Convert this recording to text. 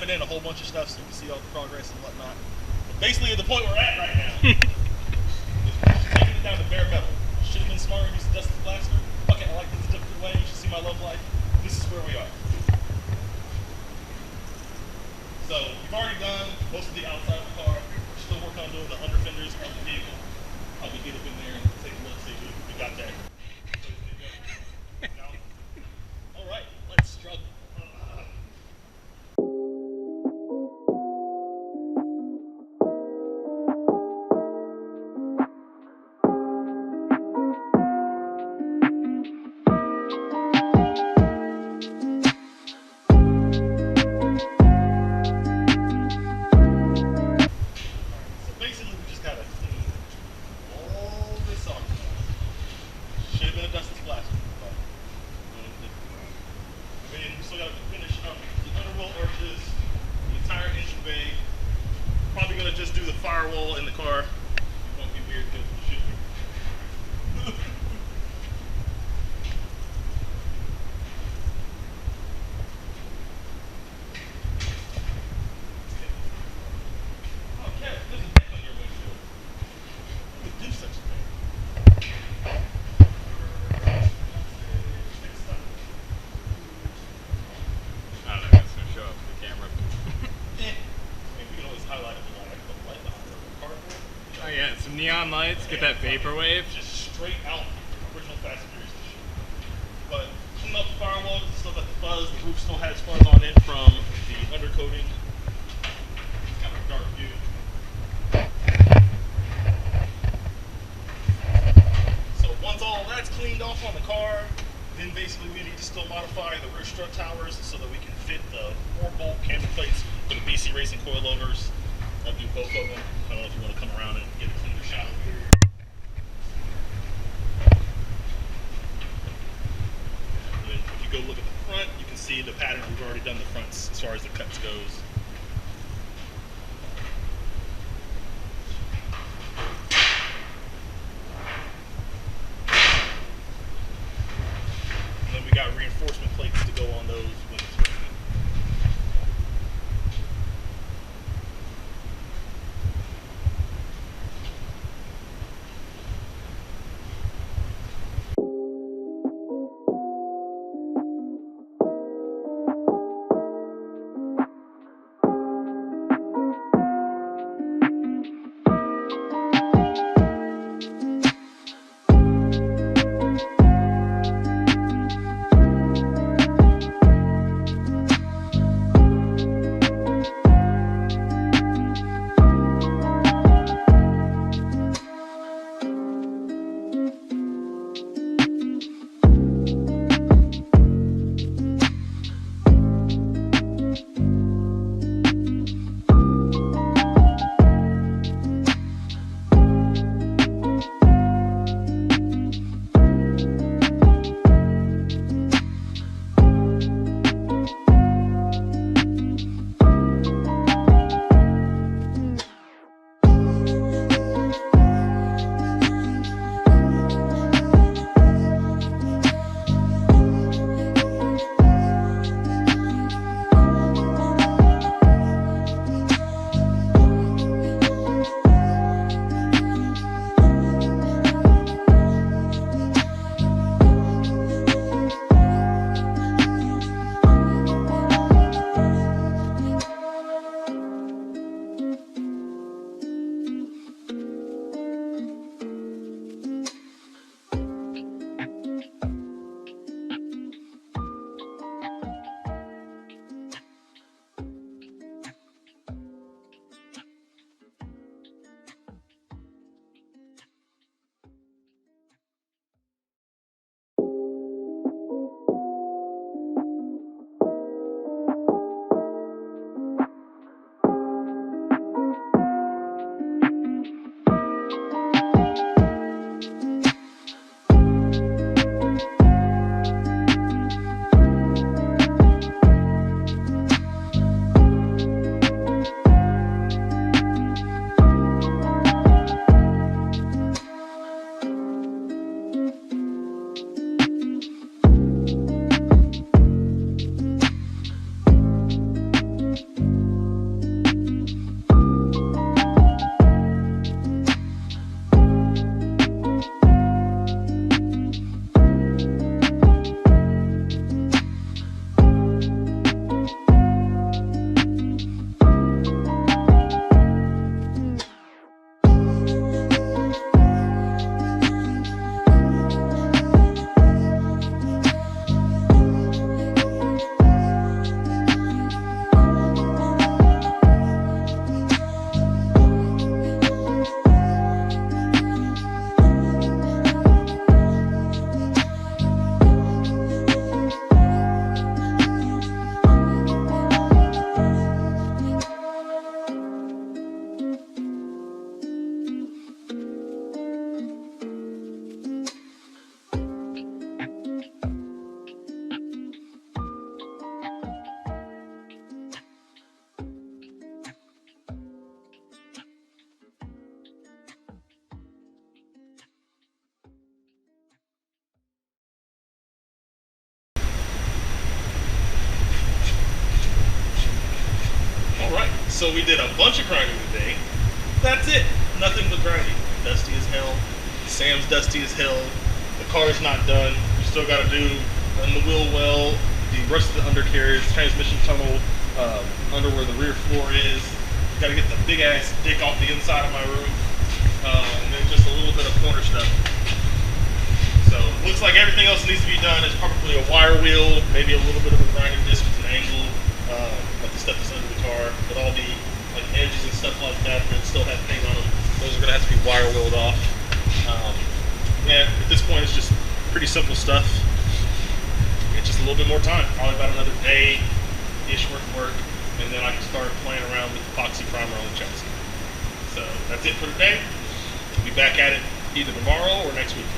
edit in a whole bunch of stuff so you can see all the progress and whatnot. But basically, at the point we're at right now, is taking it down to bare metal. Should have been smarter and used the Datsun blaster. Fuck it, I like this a different way. You should see my love life. This is where we are. So you've already done most of the outside of the car. We're still working on doing the under fenders of the vehicle. I'll get up in there and take a look, see if we got that. All right, let's struggle. Just do the firewall in the car. It won't be weird because it should be. Okay, there's a dent on your windshield. Who would do such a thing? I don't know, it's going to show up to the camera. We can always highlight it. Oh yeah, some neon lights, get that vaporwave. Just straight out original Fast and Furious. But clean up the firewall, still got the fuzz. The roof still has fuzz on it from the undercoating. It's kind of a dark view. So once all that's cleaned off on the car, then basically we need to still modify the rear strut towers so that we can fit the 4-bolt camber plates for the BC Racing coilovers. I'll do both of them. I don't know if you want to come around and get a cleaner shot of here. And then if you go look at the front, you can see the pattern. We've already done the fronts as far as the cuts goes. And then we got reinforcement plates to go on those when it's ready. So we did a bunch of grinding today. That's it. Nothing but grinding. Dusty as hell. Sam's dusty as hell. The car's not done. You still got to run the wheel well, the rest of the undercarriage, transmission tunnel, under where the rear floor is. Got to get the big ass dick off the inside of my roof, and then just a little bit of corner stuff. So looks like everything else that needs to be done is probably a wire wheel, maybe a little bit of a grinding disc with an angle, like the stuff that's under the car, but all the like edges and stuff like that that still have paint on them, those are gonna have to be wire wheeled off. Yeah, at this point it's just pretty simple stuff. It's just a little bit more time, probably about another day-ish worth of work, and then I can start playing around with epoxy primer on the chassis. So that's it for today. We'll be back at it either tomorrow or next week.